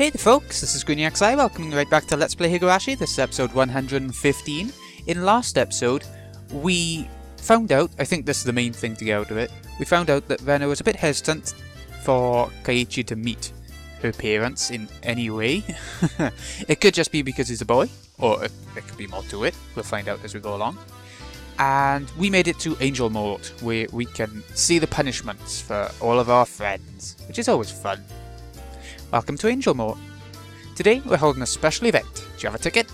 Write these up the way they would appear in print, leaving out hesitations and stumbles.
Hey there folks, this is GreenyXI, welcoming you right back to Let's Play Higurashi. This is episode 115. In last episode, we found out, I think this is the main thing to get out of it, we found out that Rena was a bit hesitant for Keiichi to meet her parents in any way. It could just be because he's a boy, or there could be more to it, we'll find out as we go along. And we made it to Angel Mort, where we can see the punishments for all of our friends, which is always fun. Welcome to Angel Mort. Today we're holding a special event. Do you have a ticket?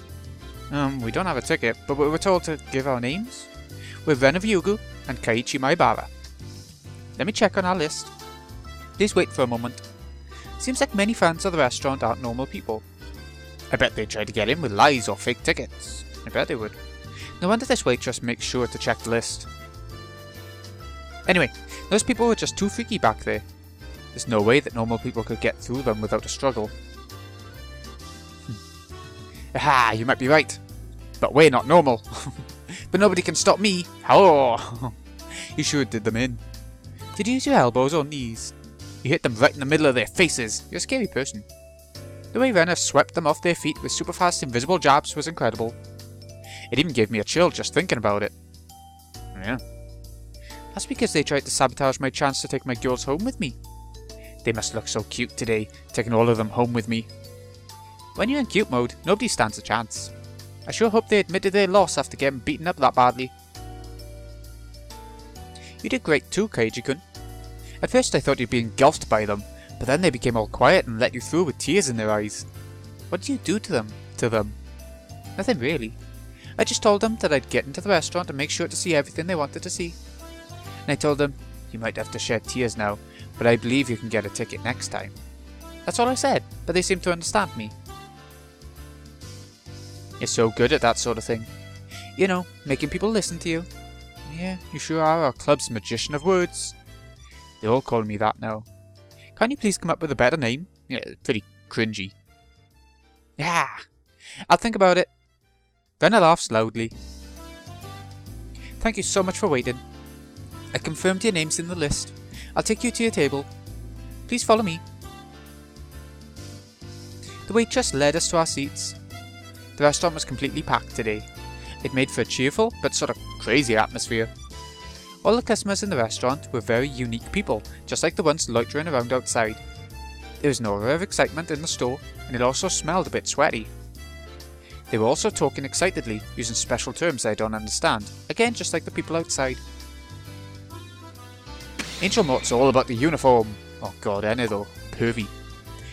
We don't have a ticket, but we were told to give our names. We're Ren of Yugu and Keiichi Maibara. Let me check on our list. Please wait for a moment. Seems like many fans of the restaurant aren't normal people. I bet they'd try to get in with lies or fake tickets. I bet they would. No wonder this waitress makes sure to check the list. Anyway, those people were just too freaky back there. There's no way that normal people could get through them without a struggle. Aha, you might be right. But we're not normal. But nobody can stop me. Oh, you sure did them in. Did you use your elbows or knees? You hit them right in the middle of their faces. You're a scary person. The way Rena swept them off their feet with super fast invisible jabs was incredible. It even gave me a chill just thinking about it. Yeah. That's because they tried to sabotage my chance to take my girls home with me. They must look so cute today, taking all of them home with me. When you're in cute mode, nobody stands a chance. I sure hope they admitted their loss after getting beaten up that badly. You did great too, Keiichi-kun. At first I thought you'd be engulfed by them, but then they became all quiet and let you through with tears in their eyes. What did you do to them? Nothing really. I just told them that I'd get into the restaurant and make sure to see everything they wanted to see. And I told them, you might have to shed tears now, but I believe you can get a ticket next time. That's all I said, but they seemed to understand me. You're so good at that sort of thing. You know, making people listen to you. Yeah, you sure are our club's magician of words. They're all calling me that now. Can't you please come up with a better name? Yeah, it's pretty cringy. Yeah, I'll think about it. Rena laughs loudly. Thank you so much for waiting. I confirmed your names in the list. I'll take you to your table. Please follow me. The waitress led us to our seats. The restaurant was completely packed today. It made for a cheerful but sort of crazy atmosphere. All the customers in the restaurant were very unique people, just like the ones loitering around outside. There was an aura of excitement in the store, and it also smelled a bit sweaty. They were also talking excitedly, using special terms I don't understand, again just like the people outside. Angel Mort's all about the uniform. Oh god, Enna though. Pervy.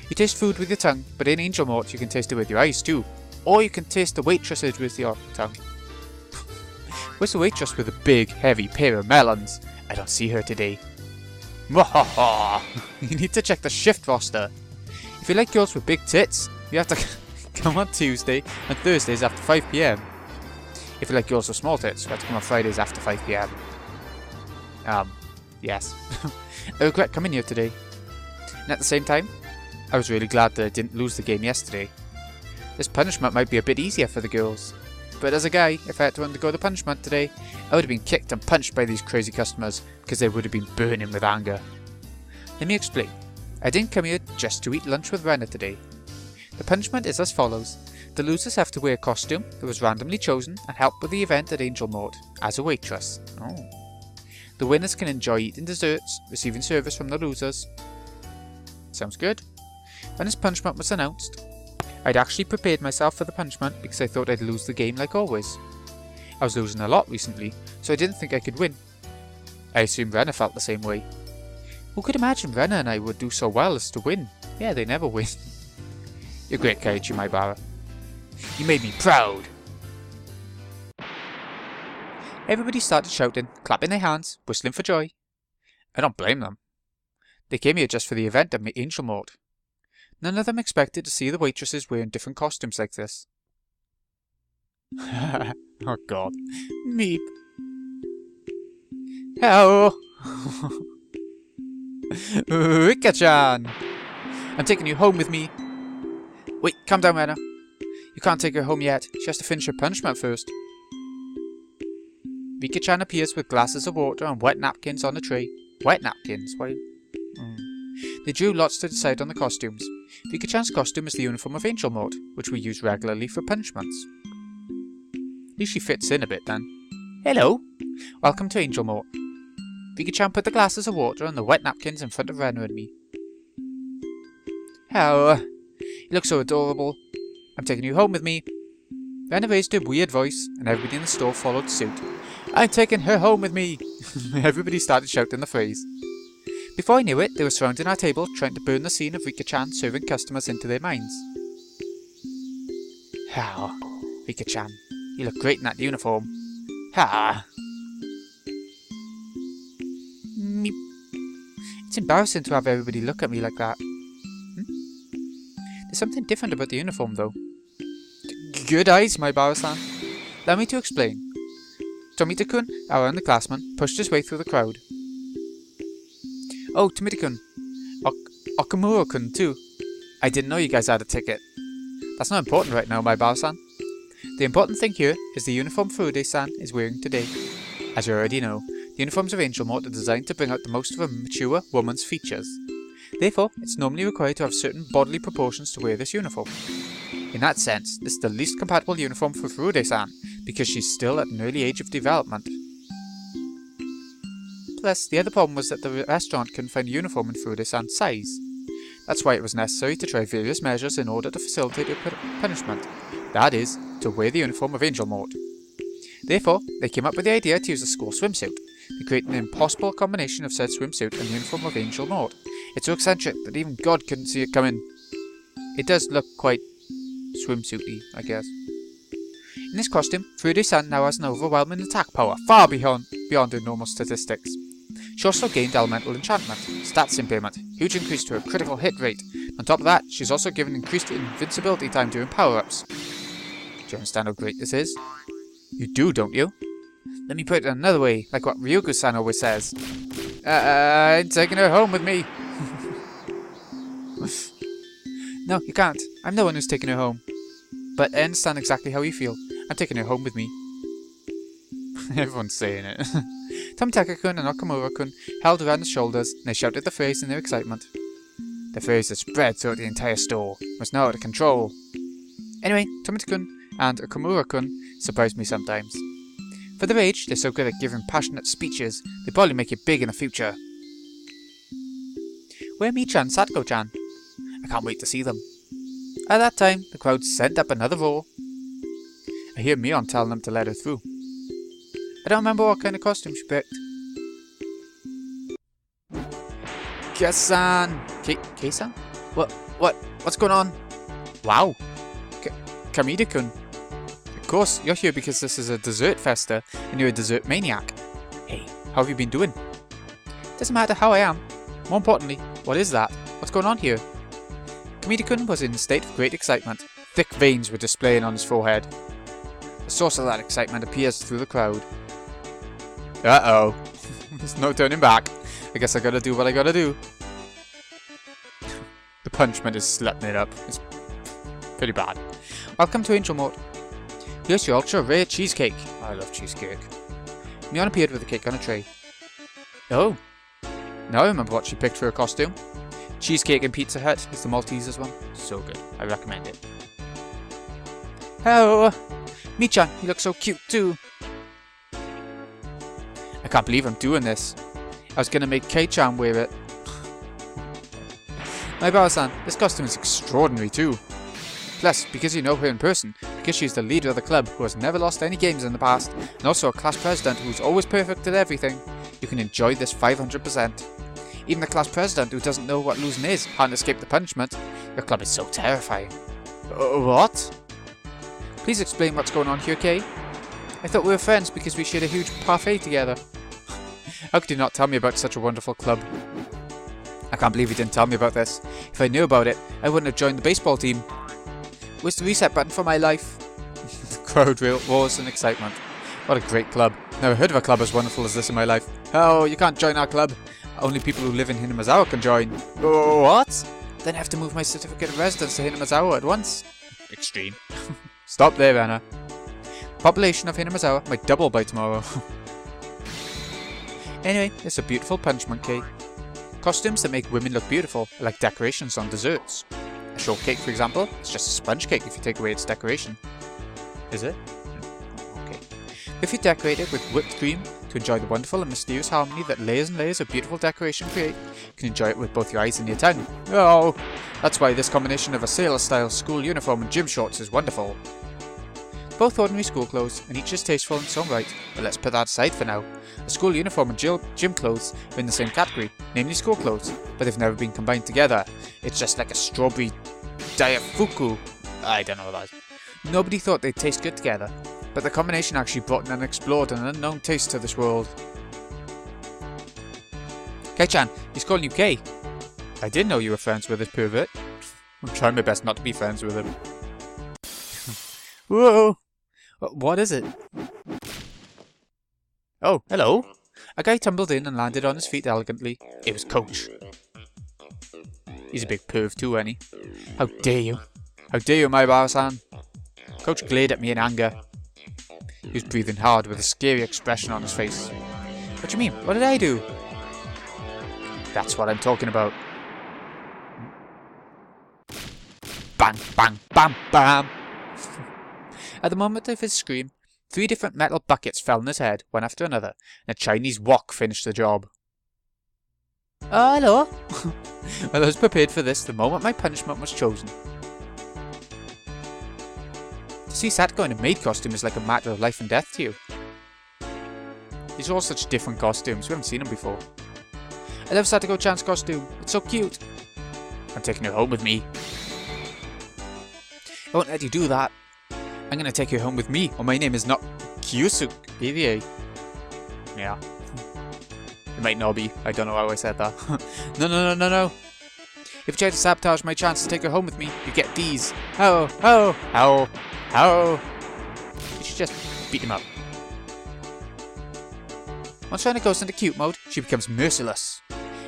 You taste food with your tongue, but in Angel Mort you can taste it with your eyes too. Or you can taste the waitresses with your tongue. Where's the waitress with a big, heavy pair of melons? I don't see her today. Mwahaha! You need to check the shift roster. If you like girls with big tits, you have to come on Tuesday and Thursdays after 5 PM. If you like girls with small tits, you have to come on Fridays after 5 PM. Yes. I regret coming here today. And at the same time, I was really glad that I didn't lose the game yesterday. This punishment might be a bit easier for the girls. But as a guy, if I had to undergo the punishment today, I would have been kicked and punched by these crazy customers because they would have been burning with anger. Let me explain. I didn't come here just to eat lunch with Rena today. The punishment is as follows. The losers have to wear a costume that was randomly chosen and help with the event at Angel Mort as a waitress. Oh. The winners can enjoy eating desserts, receiving service from the losers. Sounds good. When this punishment was announced, I'd actually prepared myself for the punishment because I thought I'd lose the game like always. I was losing a lot recently, so I didn't think I could win. I assume Rena felt the same way. Who could imagine Rena and I would do so well as to win? Yeah, they never win. You're great, Keiichi Maibara. You made me proud! Everybody started shouting, clapping their hands, whistling for joy. I don't blame them. They came here just for the event at Angel Mort. None of them expected to see the waitresses wearing different costumes like this. Oh god. Meep. Hello! Rika-chan! I'm taking you home with me. Wait, calm down, Rena. You can't take her home yet. She has to finish her punishment first. Rika-chan appears with glasses of water and wet napkins on a tray. Wet napkins? Why? They drew lots to decide on the costumes. Vika-chan's costume is the uniform of Angel Mort, which we use regularly for punishments. At least she fits in a bit then. Hello! Welcome to Angel Mort. Vika-chan put the glasses of water and the wet napkins in front of Renna and me. Oh, you look so adorable. I'm taking you home with me. Renna raised her weird voice, and everybody in the store followed suit. I'm taking her home with me! Everybody started shouting the phrase. Before I knew it, they were surrounding our table, trying to burn the scene of Vika-chan serving customers into their minds. Oh, Vika-chan, you look great in that uniform. Ha! It's embarrassing to have everybody look at me like that. There's something different about the uniform, though. Good eyes, my Bao-san. Allow me to explain. Tomita-kun, our underclassman, pushed his way through the crowd. Oh, Tomita-kun. Okamura-kun, too. I didn't know you guys had a ticket. That's not important right now, my Bao-san. The important thing here is the uniform Furude-san is wearing today. As you already know, the uniforms of Angel Mort are designed to bring out the most of a mature woman's features. Therefore, it's normally required to have certain bodily proportions to wear this uniform. In that sense, this is the least compatible uniform for Furude-san, because she's still at an early age of development. Plus, the other problem was that the restaurant couldn't find a uniform in Furude-san's size. That's why it was necessary to try various measures in order to facilitate her punishment. That is, to wear the uniform of Angel Mort. Therefore, they came up with the idea to use a school swimsuit. They created an impossible combination of said swimsuit and the uniform of Angel Mort. It's so eccentric that even God couldn't see it coming. It does look quite swimsuity, I guess. In this costume, Furude-san now has an overwhelming attack power, far beyond her normal statistics. She also gained elemental enchantment, stats impairment, huge increase to her critical hit rate. On top of that, she's also given increased invincibility time during power-ups. Do you understand how great this is? You do, don't you? Let me put it another way, like what Ryugu-san always says. I'm taking her home with me. No, you can't. I'm the one who's taking her home. But I understand exactly how you feel. I'm taking her home with me. Everyone's saying it. Tomitaka-kun and Okamura-kun held around his shoulders, and they shouted the phrase in their excitement. The phrase had spread throughout the entire store. It was now out of control. Anyway, Tomitaka-kun and Okamura-kun surprised me sometimes. For their age, they're so good at giving passionate speeches, they'll probably make it big in the future. Where are Mi-chan and Satoko-chan? I can't wait to see them. At that time, the crowd sent up another roar. I hear Mion telling them to let her through. I don't remember what kind of costume she picked. Kei-san! Kei-san? What's going on? Wow! Kamida-kun. Of course, you're here because this is a dessert festa, and you're a dessert maniac. Hey, how have you been doing? Doesn't matter how I am. More importantly, what is that? What's going on here? Kamida-kun was in a state of great excitement. Thick veins were displaying on his forehead. The source of that excitement appears through the crowd. Uh-oh. There's no turning back. I guess I gotta do what I gotta do. The punishment is slutting it up. It's pretty bad. Welcome to Angel Mort. Here's your ultra rare cheesecake. I love cheesecake. Mion appeared with the cake on a tray. Oh. Now I remember what she picked for her costume. Cheesecake in Pizza Hut is the Maltesers one. So good. I recommend it. Oh, Mi-chan, you look so cute too. I can't believe I'm doing this. I was gonna make Kei-chan wear it. My Bao-san, this costume is extraordinary too. Plus, because you know her in person, because she's the leader of the club who has never lost any games in the past, and also a class president who's always perfect at everything, you can enjoy this 500%. Even the class president who doesn't know what losing is can't escape the punishment. Your club is so terrifying. What? Please explain what's going on here, Kei. I thought we were friends because we shared a huge parfait together. How could you not tell me about such a wonderful club? I can't believe you didn't tell me about this. If I knew about it, I wouldn't have joined the baseball team. Where's the reset button for my life? The crowd roars in excitement. What a great club. Never heard of a club as wonderful as this in my life. Oh, you can't join our club. Only people who live in Hinamazawa can join. What? Then I have to move my certificate of residence to Hinamazawa at once. Extreme. Stop there, Anna. The population of Hinamazawa might double by tomorrow. Anyway, it's a beautiful punishment, Kei. Costumes that make women look beautiful are like decorations on desserts. A shortcake, for example, is just a sponge cake if you take away its decoration. Is it? Okay. If you decorate it with whipped cream to enjoy the wonderful and mysterious harmony that layers and layers of beautiful decoration create, you can enjoy it with both your eyes and your tongue. Oh, that's why this combination of a sailor-style school uniform and gym shorts is wonderful. Both ordinary school clothes, and each is tasteful in its own right, but let's put that aside for now. A school uniform and gym clothes are in the same category, namely school clothes, but they've never been combined together. It's just like a strawberry diafuku. I don't know that. Nobody thought they'd taste good together, but the combination actually brought an unexplored and unknown taste to this world. Kei-chan, he's calling you Kei. I didn't know you were friends with this pervert. I'm trying my best not to be friends with him. Whoa! What is it? Oh, hello. A guy tumbled in and landed on his feet elegantly. It was Coach. He's a big perv too, ain't he? How dare you? How dare you, Maibara-san? Coach glared at me in anger. He was breathing hard with a scary expression on his face. What do you mean? What did I do? That's what I'm talking about. Bang, bang, bam, bam! At the moment of his scream, 3 different metal buckets fell on his head, one after another, and a Chinese wok finished the job. Oh, hello! Well, I was prepared for this the moment my punishment was chosen. To see Satoko in a maid costume is like a matter of life and death to you. These are all such different costumes, we haven't seen them before. I love Satoko-chan's costume, it's so cute! I'm taking her home with me. I won't let you do that. I'm gonna take you home with me, or my name is not Kyusuk Irie. Yeah. It might not be. I don't know how I said that. No. If you try to sabotage my chance to take her home with me, you get these. How? You should just beat him up. Once Rena goes into cute mode, she becomes merciless.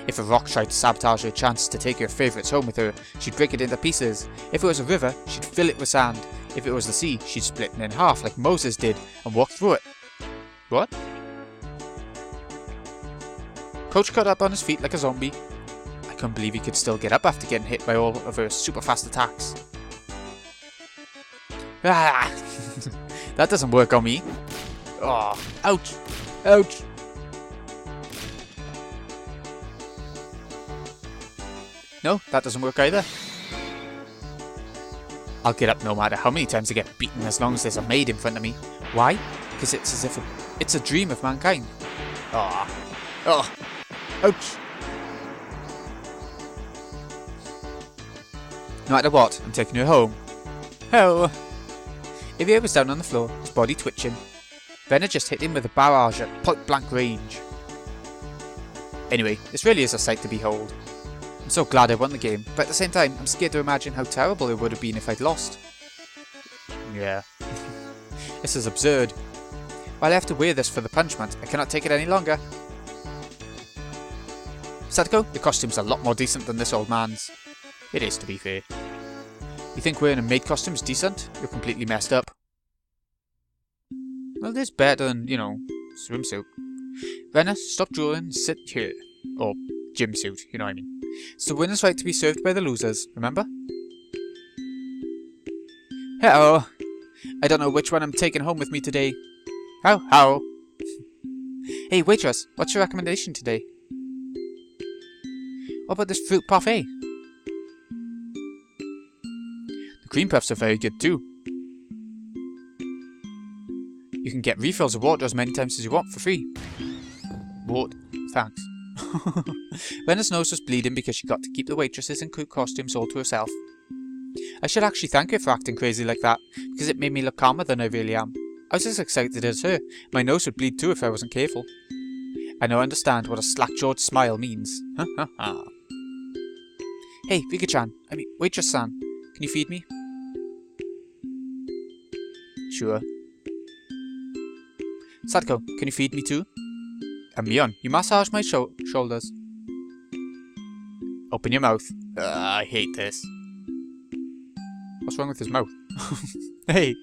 If a rock tried to sabotage her chance to take her favourites home with her, she'd break it into pieces. If it was a river, she'd fill it with sand. If it was the sea, she'd split it in half like Moses did and walk through it. What? Coach got up on his feet like a zombie. I couldn't believe he could still get up after getting hit by all of her super fast attacks. Ah! That doesn't work on me. Oh, ouch! Ouch! No, that doesn't work either. I'll get up no matter how many times I get beaten as long as there's a maid in front of me. Why? Because it's as if it's a dream of mankind. Oh. Ouch. No matter what, I'm taking her home. Oh. Ivy was down on the floor, his body twitching. Venner just hit him with a barrage at point-blank range. Anyway, this really is a sight to behold. I'm so glad I won the game, but at the same time, I'm scared to imagine how terrible it would have been if I'd lost. Yeah. This is absurd. While I have to wear this for the punishment, I cannot take it any longer. Satoko, the costume's a lot more decent than this old man's. It is, to be fair. You think wearing a maid costume's decent? You're completely messed up. Well, it is better than, you know, swimsuit. Venner, stop drooling and sit here. Or gym suit, you know what I mean. It's the winner's right to be served by the losers, remember? Hello. I don't know which one I'm taking home with me today. How? Hey, waitress, what's your recommendation today? What about this fruit parfait? The cream puffs are very good too. You can get refills of water as many times as you want for free. Water, thanks. Venner's nose was bleeding because she got to keep the waitresses in cook costumes all to herself. I should actually thank her for acting crazy like that, because it made me look calmer than I really am. I was as excited as her. My nose would bleed too if I wasn't careful. I now understand what a slack-jawed smile means. Hey, Rika-chan, waitress-san, can you feed me? Sure. Satoko, can you feed me too? And Mion, you massage my shoulders. Open your mouth. I hate this. What's wrong with his mouth? Hey,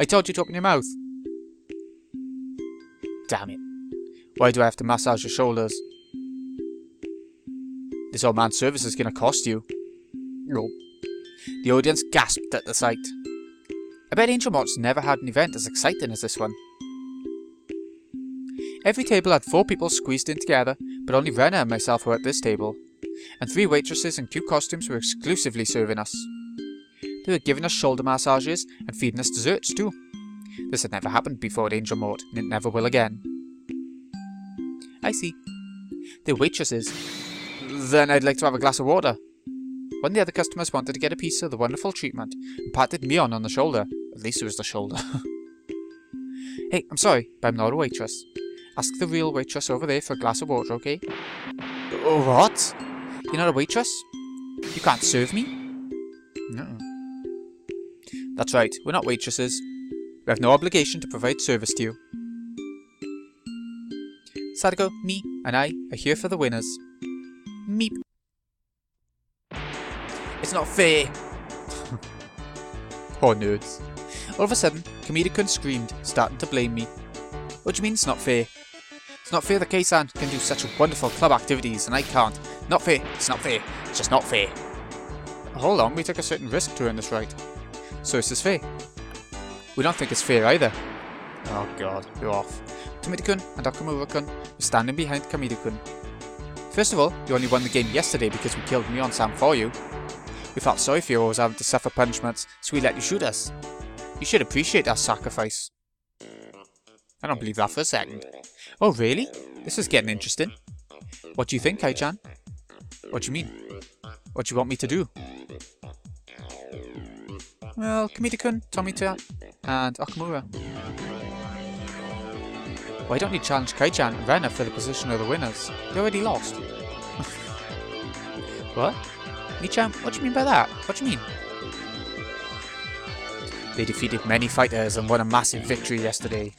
I told you to open your mouth. Damn it. Why do I have to massage your shoulders? This old man's service is going to cost you. Oh. The audience gasped at the sight. I bet Angel Mort's never had an event as exciting as this one. Every table had 4 people squeezed in together, but only Renna and myself were at this table, and 3 waitresses in cute costumes were exclusively serving us. They were giving us shoulder massages and feeding us desserts too. This had never happened before at Angel Mort, and it never will again. I see. They're waitresses. Then I'd like to have a glass of water. One of the other customers wanted to get a piece of the wonderful treatment and patted me on the shoulder. At least it was the shoulder. Hey, I'm sorry, but I'm not a waitress. Ask the real waitress over there for a glass of water, okay? Oh, what? You're not a waitress? You can't serve me? No. That's right, we're not waitresses. We have no obligation to provide service to you. Sadako, me, and I are here for the winners. Meep. It's not fair! Poor nerds. All of a sudden, Kamida-kun screamed, starting to blame me. What do you mean it's not fair? It's not fair that Kei-san can do such wonderful club activities and I can't. Not fair, it's not fair, it's just not fair. Hold on, we took a certain risk to earn this right. So is this fair? We don't think it's fair either. Oh god, we're off. Tomita-kun and Okamura-kun were standing behind Kamida-kun. First of all, you only won the game yesterday because we killed Mion-san for you. We felt sorry for you always having to suffer punishments, so we let you shoot us. You should appreciate our sacrifice. I don't believe that for a second. Oh really? This is getting interesting. What do you think, Kai-chan? What do you mean? What do you want me to do? Well, Kamita-kun, Tomita, and Okamura. Why don't you challenge Kai-chan and Renna for the position of the winners? They already lost. What? Mi-chan, what do you mean by that? What do you mean? They defeated many fighters and won a massive victory yesterday.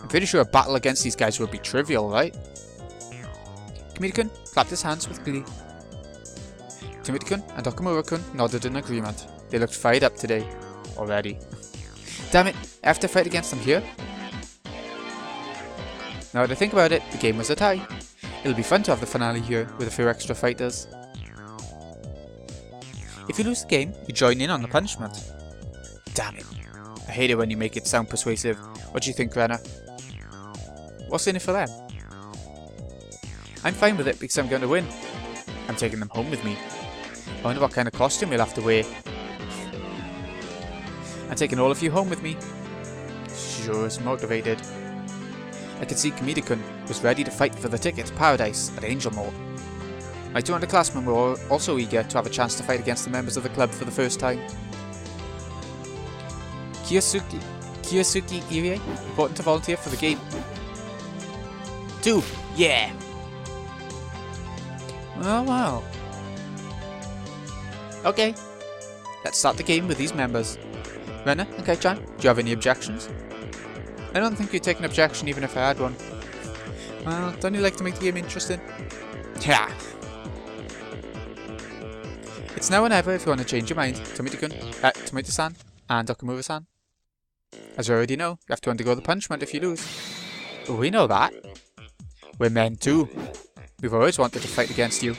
I'm pretty sure a battle against these guys would be trivial, right? Kamita-kun clapped his hands with glee. Tomita-kun and Okamura-kun nodded in agreement. They looked fired up today. Already. Damn it, I have to fight against them here? Now that I think about it, the game was a tie. It'll be fun to have the finale here with a few extra fighters. If you lose the game, you join in on the punishment. Damn it. I hate it when you make it sound persuasive. What do you think, Renna? What's in it for them? I'm fine with it because I'm going to win. I'm taking them home with me. I wonder what kind of costume you'll have to wear. I'm taking all of you home with me. Sure is motivated. I could see Kamida-kun was ready to fight for the ticket to paradise at Angel Mort. My 2 underclassmen were also eager to have a chance to fight against the members of the club for the first time. Kiyosuke Irie, important to volunteer for the game. 2, yeah! Oh wow. Okay, let's start the game with these members. Renna and Kai-chan, do you have any objections? I don't think you'd take an objection even if I had one. Well, don't you like to make the game interesting? Yeah. It's now or never if you want to change your mind, Tomita-kun, Tomita-san, and Okamura-san. As you already know, you have to undergo the punishment if you lose. We know that. We're men too. We've always wanted to fight against you.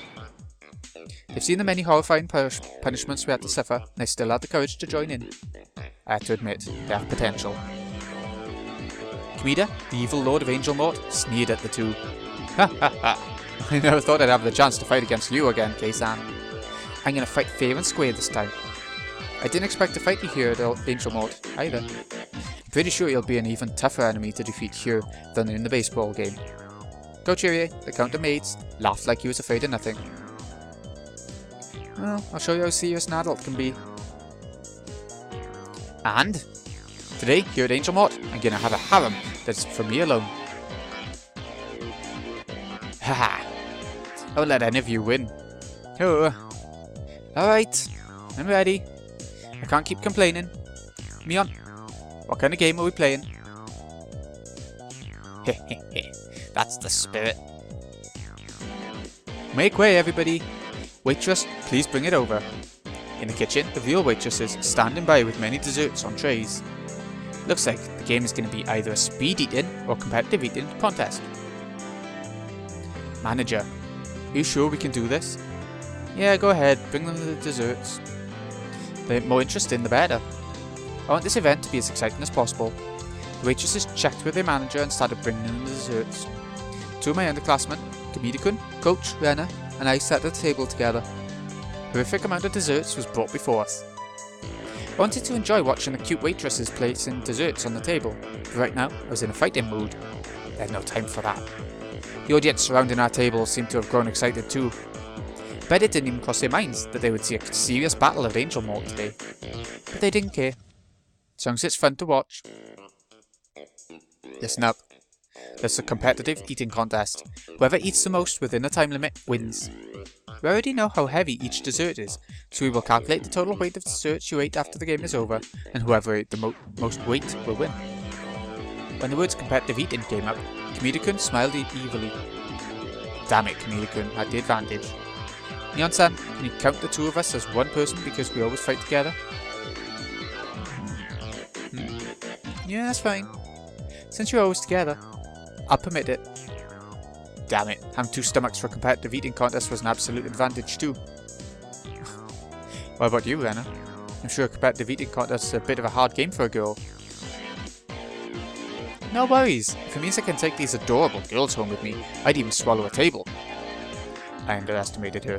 They've seen the many horrifying punishments we had to suffer, and they still had the courage to join in. I have to admit, they have potential. Kamida, the evil lord of Angel Mort, sneered at the two. Ha ha ha! I never thought I'd have the chance to fight against you again, Kei-san. I'm gonna fight fair and square this time. I didn't expect to fight you here at Angel Mort, either. I'm pretty sure you'll be an even tougher enemy to defeat here than in the baseball game. Go Cheerio, the counter-maids, laughed like he was afraid of nothing. Well, I'll show you how serious an adult can be. And today, here at Angel Mort, I'm gonna have a harem that's for me alone. Haha! I won't let any of you win. Oh. Alright, I'm ready. I can't keep complaining. Mion, what kind of game are we playing? Hehehe, that's the spirit. Make way, everybody. Waitress, please bring it over. In the kitchen, the real waitress is standing by with many desserts on trays. Looks like the game is going to be either a speed eating or competitive eating contest. Manager, you sure we can do this? Yeah, go ahead, bring them the desserts. The more interesting, the better. I want this event to be as exciting as possible. The waitresses checked with their manager and started bringing in the desserts. Two of my underclassmen, Kamida-kun, Coach, Renna, and I sat at the table together. A horrific amount of desserts was brought before us. I wanted to enjoy watching the cute waitresses placing desserts on the table, but right now I was in a fighting mood. I had no time for that. The audience surrounding our table seemed to have grown excited too. I bet it didn't even cross their minds that they would see a serious battle at Angel Mort today. But they didn't care. As long as it's fun to watch. Listen up. There's a competitive eating contest. Whoever eats the most within a time limit wins. We already know how heavy each dessert is, so we will calculate the total weight of desserts you ate after the game is over, and whoever ate the most weight will win. When the words competitive eating came up, Kamida-kun smiled evilly. Damn it, Kamida-kun had the advantage. Neon-san, can you count the two of us as one person because we always fight together? Yeah, that's fine. Since you're always together, I'll permit it. Damn it, having two stomachs for a competitive eating contest was an absolute advantage too. What about you, Renna? I'm sure a competitive eating contest is a bit of a hard game for a girl. No worries, if it means I can take these adorable girls home with me, I'd even swallow a table. I underestimated her.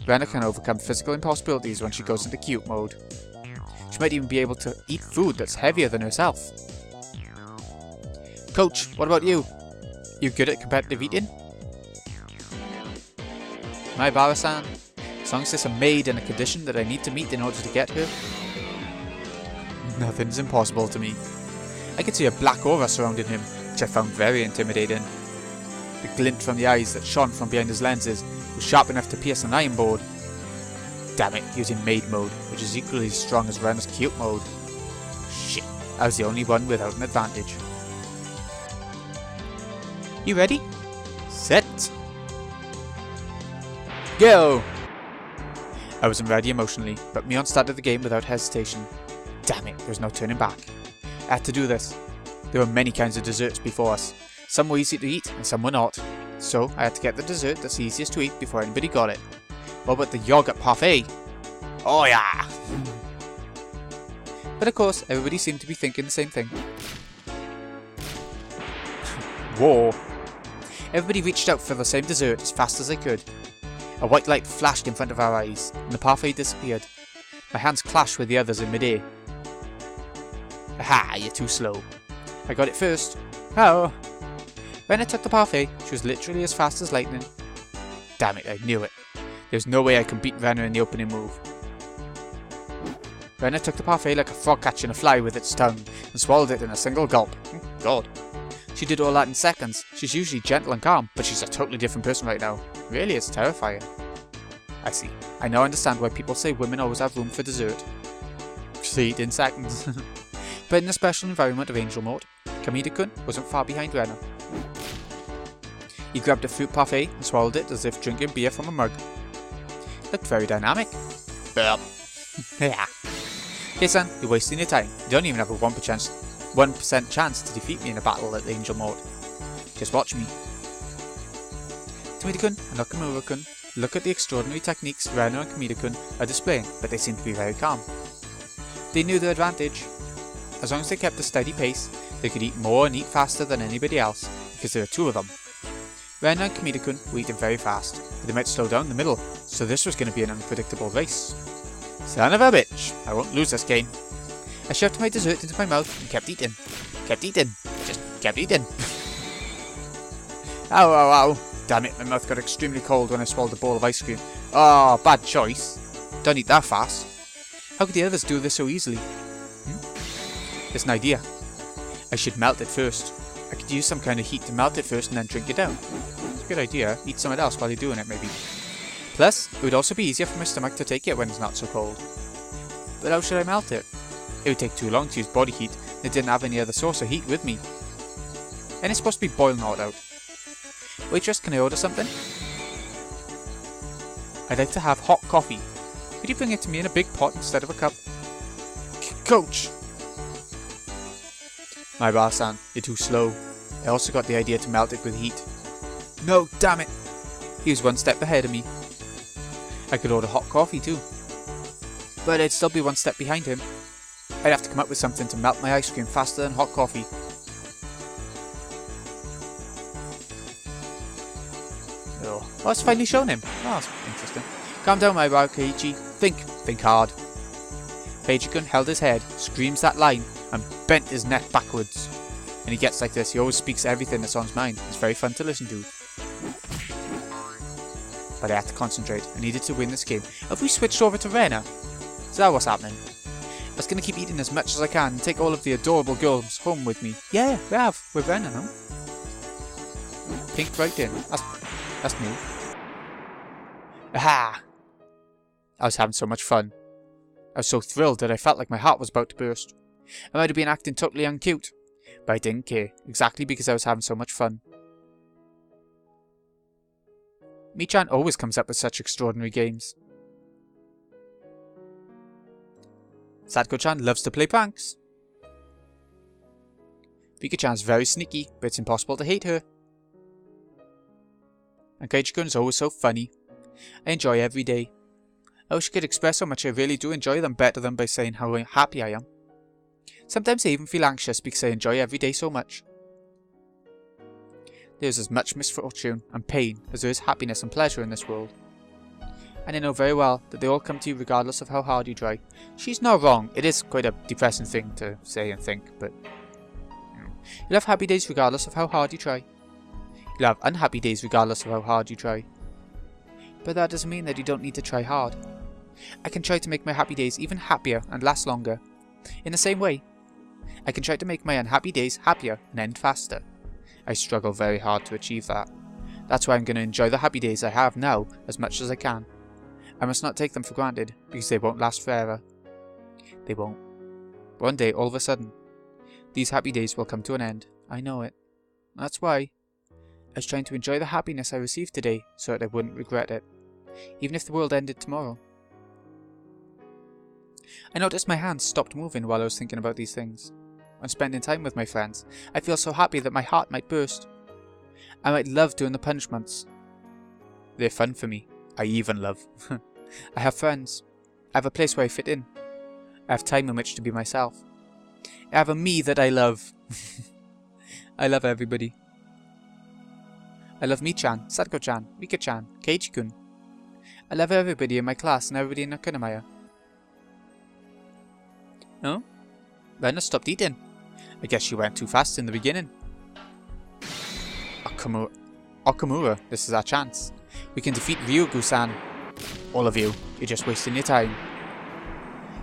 Renna can overcome physical impossibilities when she goes into cute mode. She might even be able to eat food that's heavier than herself. Coach, what about you? You good at competitive eating? My Bara-san, as long as there's a maid and a condition that I need to meet in order to get her, nothing's impossible to me. I could see a black aura surrounding him, which I found very intimidating. The glint from the eyes that shone from behind his lenses was sharp enough to pierce an iron board. Damn it, he was in maid mode, which is equally as strong as Renna's cute mode. Shit, I was the only one without an advantage. You ready? Set! Go! I wasn't ready emotionally, but Mion started the game without hesitation. Damn it, there was no turning back. I had to do this. There were many kinds of desserts before us. Some were easy to eat and some were not. So I had to get the dessert that's easiest to eat before anybody got it. What about the yogurt parfait? Oh yeah! But of course, everybody seemed to be thinking the same thing. War. Everybody reached out for the same dessert as fast as they could. A white light flashed in front of our eyes, and the parfait disappeared. My hands clashed with the others in midair. Aha, you're too slow. I got it first. Oh! When I took the parfait, she was literally as fast as lightning. Damn it, I knew it. There's no way I could beat Renna in the opening move. Renna took the parfait like a frog catching a fly with its tongue, and swallowed it in a single gulp. God. She did all that in seconds. She's usually gentle and calm, but she's a totally different person right now. Really, it's terrifying. I see. I now understand why people say women always have room for dessert. She eat in seconds. But in the special environment of Angel Mort, Kamida-kun wasn't far behind Renna. He grabbed a fruit parfait and swallowed it as if drinking beer from a mug. Looked very dynamic. Burp. Yeah. Hey son, you're wasting your time. You don't even have a 1% chance to defeat me in a battle at Angel Mort. Just watch me. Kamida-kun and Nakamura-kun look at the extraordinary techniques Renna and Kamida-kun are displaying, but they seem to be very calm. They knew their advantage. As long as they kept a steady pace, they could eat more and eat faster than anybody else, because there were two of them. Renna and Kamida-kun were eating very fast, but they might slow down in the middle, so this was going to be an unpredictable race. Son of a bitch, I won't lose this game. I shoved my dessert into my mouth and kept eating. Just kept eating. Ow, ow, ow. Damn it, my mouth got extremely cold when I swallowed a bowl of ice cream. Oh, bad choice. Don't eat that fast. How could the others do this so easily? There's an idea. I should melt it first. I could use some kind of heat to melt it first and then drink it down. It's a good idea. Eat something else while you're doing it, maybe. Plus, it would also be easier for my stomach to take it when it's not so cold. But how should I melt it? It would take too long to use body heat, and it didn't have any other source of heat with me. And it's supposed to be boiling hot out. Waitress, can I order something? I'd like to have hot coffee. Could you bring it to me in a big pot instead of a cup? Coach! My Bara-san, you're too slow. I also got the idea to melt it with heat. No, damn it! He was one step ahead of me. I could order hot coffee too. But I'd still be one step behind him. I'd have to come up with something to melt my ice cream faster than hot coffee. Oh, well, it's finally shown him. Oh, that's interesting. Calm down, my brow, Keiichi. Think hard. Keiichi-kun held his head, screams that line, and bent his neck backwards. When he gets like this, he always speaks everything that's on his mind. It's very fun to listen to. But I had to concentrate. I needed to win this game. Have we switched over to Rena? Is that what's happening? I was going to keep eating as much as I can and take all of the adorable girls home with me. Yeah, we have. We're Rena now. Pink right in. That's new. Aha! I was having so much fun. I was so thrilled that I felt like my heart was about to burst. I might have been acting totally uncute, but I didn't care, exactly because I was having so much fun. Mii-chan always comes up with such extraordinary games. Sadako-chan loves to play pranks. Vika-chan's very sneaky, but it's impossible to hate her. And Keiichi-kun is always so funny. I enjoy every day. I wish I could express how much I really do enjoy them better than by saying how happy I am. Sometimes I even feel anxious because I enjoy every day so much. There is as much misfortune and pain as there is happiness and pleasure in this world. And I know very well that they all come to you regardless of how hard you try. She's not wrong. It is quite a depressing thing to say and think, but you'll have happy days regardless of how hard you try. You'll have unhappy days regardless of how hard you try. But that doesn't mean that you don't need to try hard. I can try to make my happy days even happier and last longer. In the same way, I can try to make my unhappy days happier and end faster. I struggle very hard to achieve that. That's why I'm going to enjoy the happy days I have now as much as I can. I must not take them for granted, because they won't last forever. They won't. One day, all of a sudden, these happy days will come to an end. I know it. That's why I was trying to enjoy the happiness I received today so that I wouldn't regret it, even if the world ended tomorrow. I noticed my hands stopped moving while I was thinking about these things. When spending time with my friends, I feel so happy that my heart might burst. I might love doing the punishments. They're fun for me. I even love. I have friends. I have a place where I fit in. I have time in which to be myself. I have a me that I love. I love everybody. I love Mii-chan, Sadako-chan, Rika-chan, Keiichi-kun. I love everybody in my class and everybody in Akanamaya. No? Rena stopped eating. I guess she went too fast in the beginning. Okamura, this is our chance. We can defeat Ryugu-san. All of you, you're just wasting your time.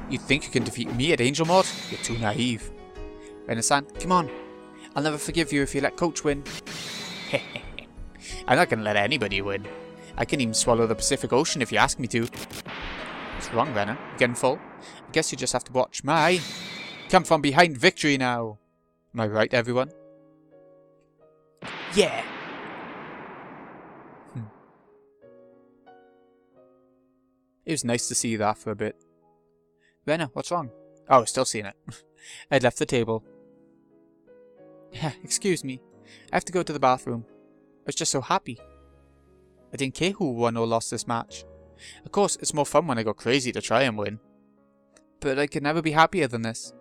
You think you can defeat me at Angel Mort? You're too naive. Rena-san, come on. I'll never forgive you if you let Coach win. I'm not going to let anybody win. I can even swallow the Pacific Ocean if you ask me to. What's wrong, Rena? You getting full? I guess you just have to watch my come from behind victory now. Am I right, everyone? Yeah! It was nice to see that for a bit. Rena, what's wrong? Oh, still seeing it. I'd left the table. Excuse me. I have to go to the bathroom. I was just so happy. I didn't care who won or lost this match. Of course, it's more fun when I go crazy to try and win. But I could never be happier than this.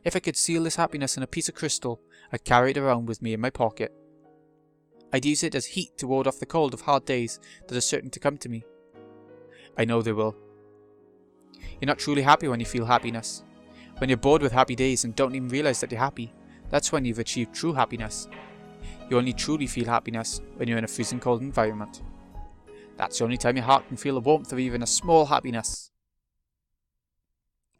If I could seal this happiness in a piece of crystal, I'd carry it around with me in my pocket. I'd use it as heat to ward off the cold of hard days that are certain to come to me. I know they will. You're not truly happy when you feel happiness. When you're bored with happy days and don't even realize that you're happy, that's when you've achieved true happiness. You only truly feel happiness when you're in a freezing cold environment. That's the only time your heart can feel the warmth of even a small happiness.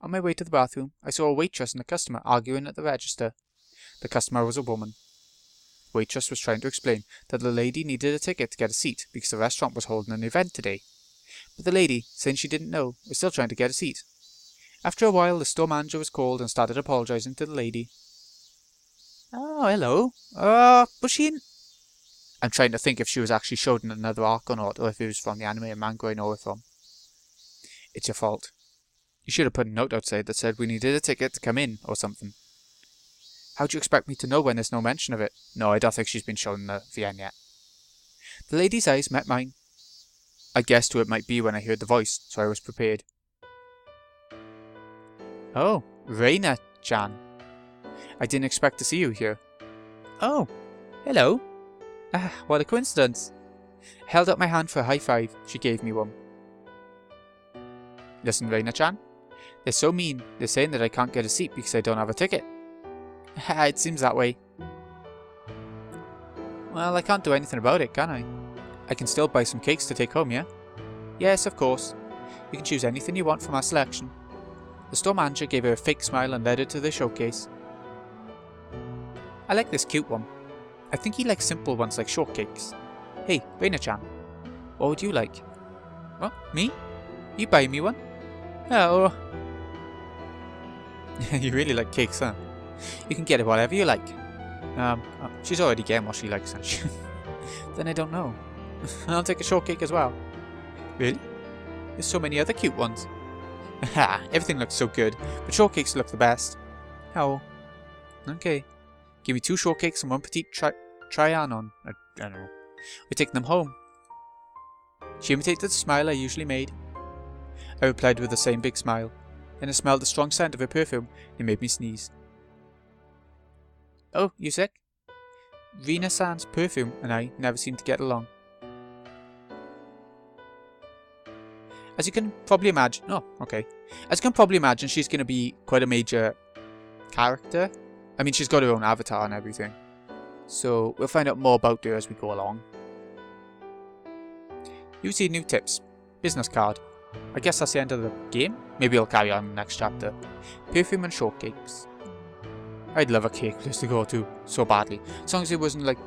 On my way to the bathroom, I saw a waitress and a customer arguing at the register. The customer was a woman. The waitress was trying to explain that the lady needed a ticket to get a seat because the restaurant was holding an event today. But the lady, saying she didn't know, was still trying to get a seat. After a while, the store manager was called and started apologizing to the lady. Oh, hello. Was she in? I'm trying to think if she was actually showed in another arc or not, or if it was from the anime and manga I know it from. It's your fault. You should have put a note outside that said we needed a ticket to come in, or something. How do you expect me to know when there's no mention of it? No, I don't think she's been shown in the VN yet. The lady's eyes met mine. I guessed who it might be when I heard the voice, so I was prepared. Oh, Reina-chan. I didn't expect to see you here. Oh, hello. Ah, what a coincidence. I held up my hand for a high five. She gave me one. Listen, Reina-chan. They're so mean. They're saying that I can't get a seat because I don't have a ticket. It seems that way. Well, I can't do anything about it, can I? I can still buy some cakes to take home, yeah? Yes, of course. You can choose anything you want from our selection. The store manager gave her a fake smile and led her to the showcase. I like this cute one. I think he likes simple ones like shortcakes. Hey, Reina-chan, what would you like? What? Me? You buy me one? Oh. You really like cakes, huh? You can get her whatever you like. She's already getting what she likes, hasn't she? Then I don't know. I'll take a shortcake as well. Really? There's so many other cute ones. Ha! Everything looks so good, but shortcakes look the best. Oh. Okay. Give me 2 shortcakes and 1 petite trianon. I don't know. We're taking them home. She imitated the smile I usually made. I replied with the same big smile. Then I smelled the strong scent of her perfume. It made me sneeze. Oh, you sick? Reina-san's perfume and I never seem to get along. As you can probably imagine... Oh, okay. As you can probably imagine, she's going to be quite a major character. I mean, she's got her own avatar and everything. So, we'll find out more about her as we go along. You see new tips. Business card. I guess that's the end of the game. Maybe I'll carry on in the next chapter. Perfume and shortcakes. I'd love a cake place to go to so badly. As long as it wasn't like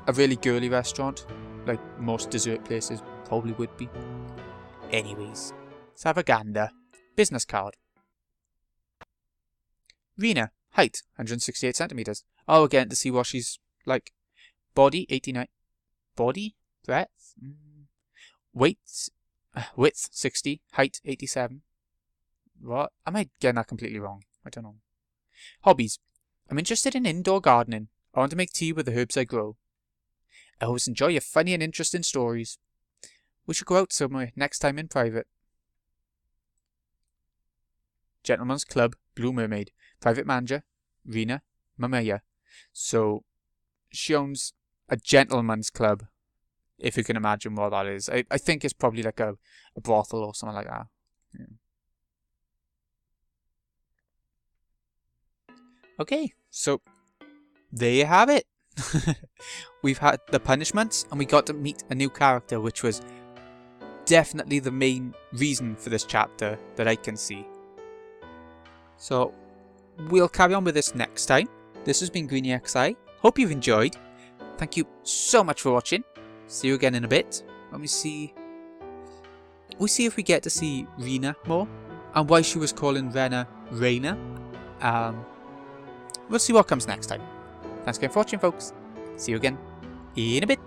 a really girly restaurant. Like most dessert places probably would be. Anyways. Savaganda. Business card. Rina. Height. 168 centimeters. Oh, again to see what she's like. Body. 89. Body? Breadth? Weight. Width. 60. Height. 87. What? Am I getting that completely wrong? I don't know. Hobbies. I'm interested in indoor gardening. I want to make tea with the herbs I grow. I always enjoy your funny and interesting stories. We should go out somewhere next time in private. Gentleman's Club, Blue Mermaid. Private manager, Rina Mamaya. So, she owns a gentleman's club, if you can imagine what that is. I think it's probably like a brothel or something like that. Yeah. Okay, so there you have it. We've had the punishments and we got to meet a new character, which was definitely the main reason for this chapter that I can see. So we'll carry on with this next time. This has been GreenyXI. Hope you've enjoyed. Thank you so much for watching. See you again in a bit. Let me see. We'll see if we get to see Rina more and why she was calling Rena Reina. We'll see what comes next time. Thanks again for watching, folks. See you again in a bit.